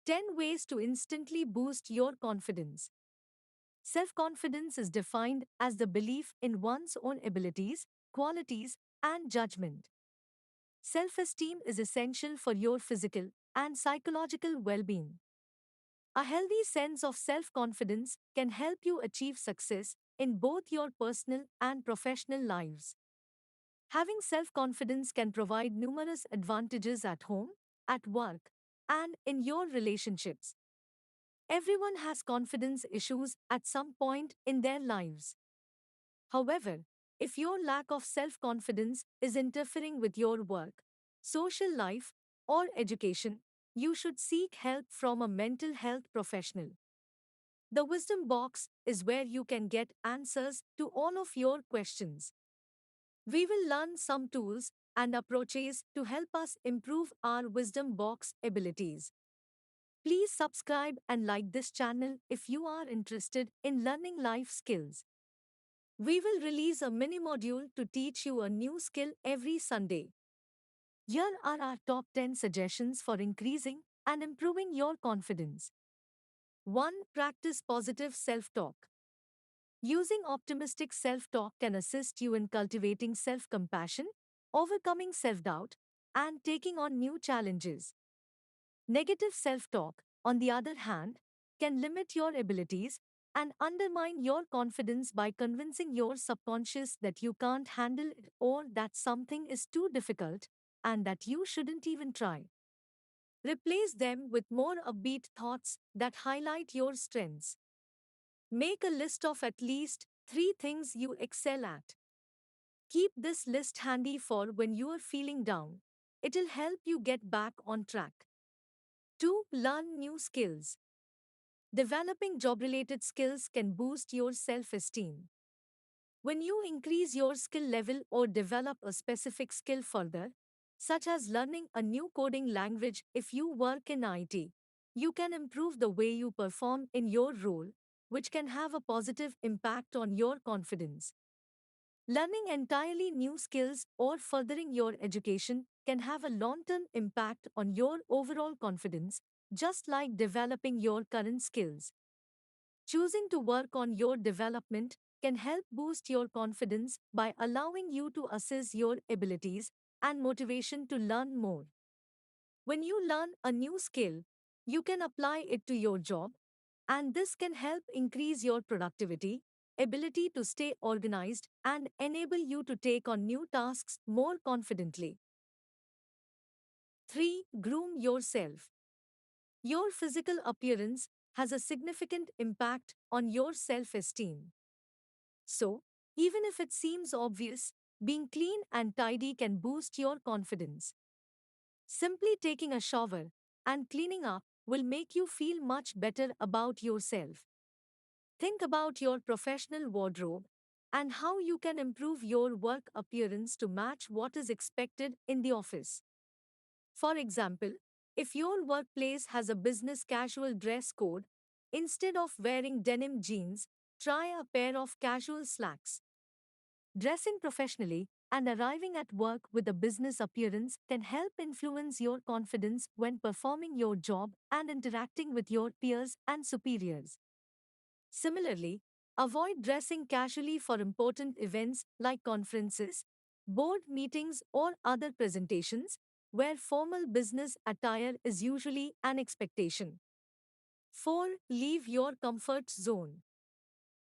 10 ways to instantly boost your confidence. Self confidence is defined as the belief in one's own abilities, qualities, and judgment. Self esteem is essential for your physical and psychological well being. A healthy sense of self confidence can help you achieve success in both your personal and professional lives. Having self confidence can provide numerous advantages at home, at work, and in your relationships. Everyone has confidence issues at some point in their lives. However, if your lack of self confidence is interfering with your work, social life, or education, you should seek help from a mental health professional. The Wisdom Box is where you can get answers to all of your questions. We will learn some tools and approaches to help us improve our Wisdom Box abilities. Please subscribe and like this channel if you are interested in learning life skills. We will release a mini module to teach you a new skill every Sunday. Here are our top 10 suggestions for increasing and improving your confidence. 1. Practice positive self talk. Using optimistic self talk can assist you in cultivating self compassion, overcoming self doubt, and taking on new challenges. Negative self talk, on the other hand, can limit your abilities and undermine your confidence by convincing your subconscious that you can't handle it or that something is too difficult and that you shouldn't even try. Replace them with more upbeat thoughts that highlight your strengths. Make a list of at least 3 things you excel at. Keep this list handy for when you are feeling down. It'll help you get back on track. 2. Learn new skills. Developing job related skills can boost your self esteem. When you increase your skill level or develop a specific skill further, such as learning a new coding language if you work in IT, you can improve the way you perform in your role, which can have a positive impact on your confidence. Learning entirely new skills or furthering your education can have a long term impact on your overall confidence, just like developing your current skills. Choosing to work on your development can help boost your confidence by allowing you to assess your abilities and motivation to learn more. When you learn a new skill, you can apply it to your job, and this can help increase your productivity, ability to stay organized, and enable you to take on new tasks more confidently. 3. Groom yourself. Your physical appearance has a significant impact on your self esteem. So, even if it seems obvious, being clean and tidy can boost your confidence. Simply taking a shower and cleaning up will make you feel much better about yourself. Think about your professional wardrobe and how you can improve your work appearance to match what is expected in the office. For example, if your workplace has a business casual dress code, instead of wearing denim jeans, try a pair of casual slacks. Dressing professionally and arriving at work with a business appearance can help influence your confidence when performing your job and interacting with your peers and superiors. Similarly, avoid dressing casually for important events like conferences, board meetings, or other presentations, where formal business attire is usually an expectation. 4. Leave your comfort zone.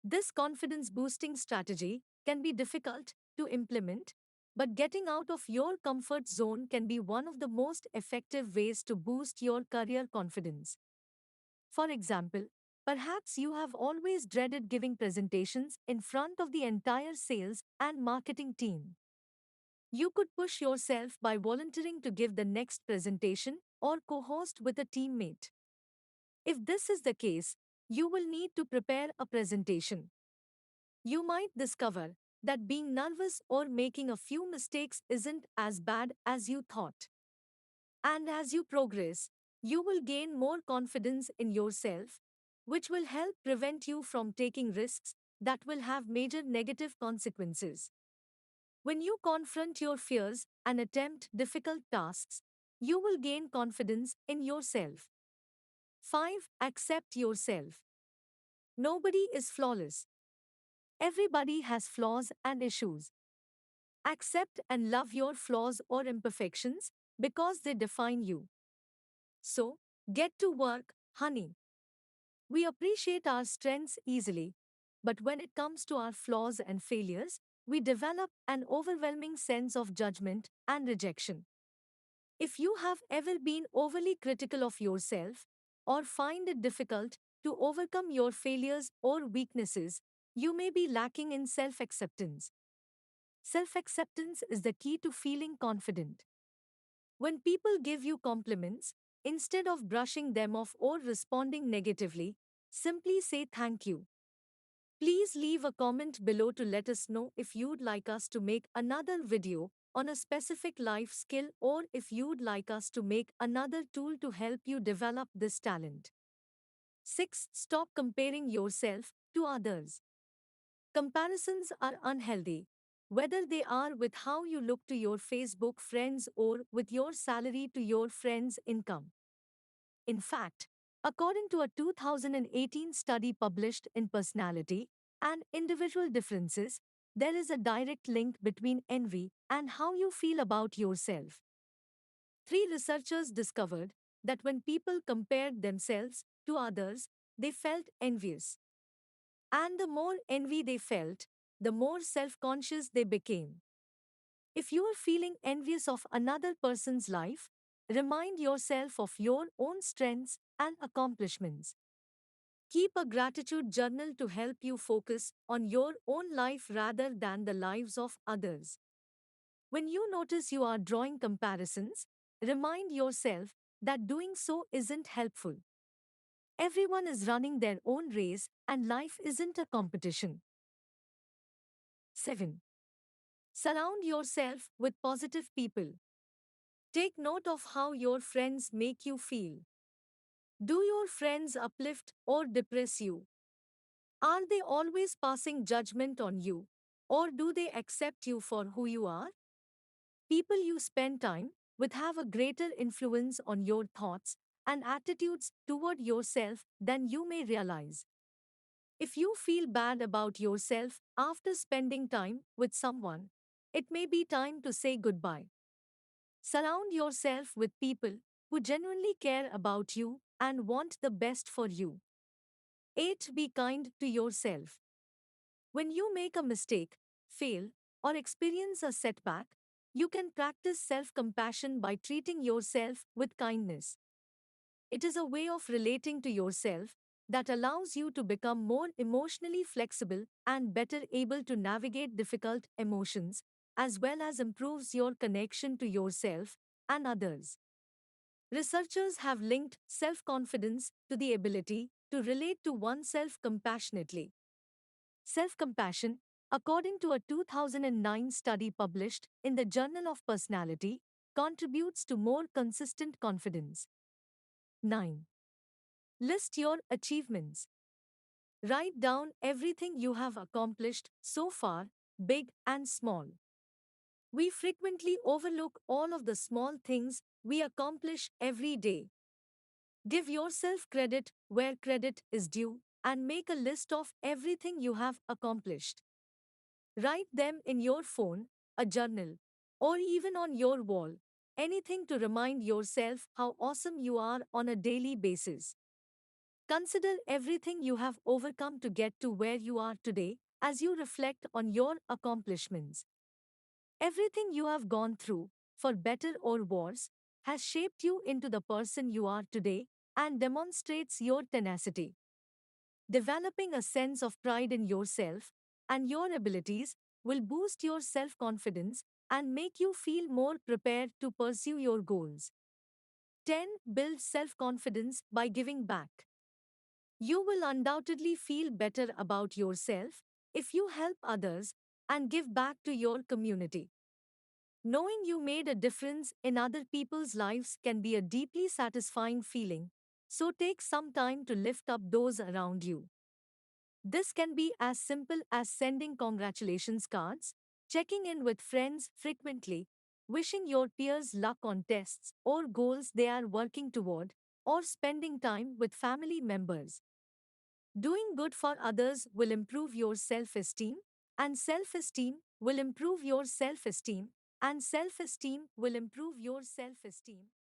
This confidence boosting strategy can be difficult to implement, but getting out of your comfort zone can be one of the most effective ways to boost your career confidence. For example, perhaps you have always dreaded giving presentations in front of the entire sales and marketing team. You could push yourself by volunteering to give the next presentation or co host with a teammate. If this is the case, you will need to prepare a presentation. You might discover that being nervous or making a few mistakes isn't as bad as you thought. And as you progress, you will gain more confidence in yourself, which will help prevent you from taking risks that will have major negative consequences. When you confront your fears and attempt difficult tasks, you will gain confidence in yourself. 5. Accept yourself. Nobody is flawless. Everybody has flaws and issues. Accept and love your flaws or imperfections because they define you. So, get to work, honey. We appreciate our strengths easily, but when it comes to our flaws and failures, we develop an overwhelming sense of judgment and rejection. If you have ever been overly critical of yourself or find it difficult to overcome your failures or weaknesses, you may be lacking in self acceptance. Self acceptance is the key to feeling confident. When people give you compliments, instead of brushing them off or responding negatively, simply say thank you. Please leave a comment below to let us know if you'd like us to make another video on a specific life skill or if you'd like us to make another tool to help you develop this talent. 6. Stop comparing yourself to others. Comparisons are unhealthy, whether they are with how you look to your Facebook friends or with your salary to your friend's income. In fact, according to a 2018 study published in Personality and Individual Differences, there is a direct link between envy and how you feel about yourself. Three researchers discovered that when people compared themselves to others, they felt envious. And the more envy they felt, the more self conscious they became. If you are feeling envious of another person's life, remind yourself of your own strengths and accomplishments. Keep a gratitude journal to help you focus on your own life rather than the lives of others. When you notice you are drawing comparisons, remind yourself that doing so isn't helpful. Everyone is running their own race and life isn't a competition. 7. Surround yourself with positive people. Take note of how your friends make you feel. Do your friends uplift or depress you? Are they always passing judgment on you? Or do they accept you for who you are? People you spend time with have a greater influence on your thoughts and attitudes toward yourself than you may realize. If you feel bad about yourself after spending time with someone, it may be time to say goodbye. Surround yourself with people who genuinely care about you and want the best for you. 8. Be kind to yourself. When you make a mistake, fail, or experience a setback, you can practice self compassion by treating yourself with kindness. It is a way of relating to yourself that allows you to become more emotionally flexible and better able to navigate difficult emotions, as well as improves your connection to yourself and others. Researchers have linked self confidence to the ability to relate to oneself compassionately. Self compassion, according to a 2009 study published in the Journal of Personality, contributes to more consistent confidence. 9. List your achievements. Write down everything you have accomplished so far, big and small. We frequently overlook all of the small things we accomplish every day. Give yourself credit where credit is due and make a list of everything you have accomplished. Write them in your phone, a journal, or even on your wall, anything to remind yourself how awesome you are on a daily basis. Consider everything you have overcome to get to where you are today as you reflect on your accomplishments. Everything you have gone through, for better or worse, has shaped you into the person you are today and demonstrates your tenacity. Developing a sense of pride in yourself and your abilities will boost your self confidence and make you feel more prepared to pursue your goals. 10. Build self confidence by giving back. You will undoubtedly feel better about yourself if you help others and give back to your community. Knowing you made a difference in other people's lives can be a deeply satisfying feeling, so take some time to lift up those around you. This can be as simple as sending congratulations cards, checking in with friends frequently, wishing your peers luck on tests or goals they are working toward. or spending time with family members. Doing good for others will improve your self esteem, and self esteem will improve your self esteem, and self esteem will improve your self esteem.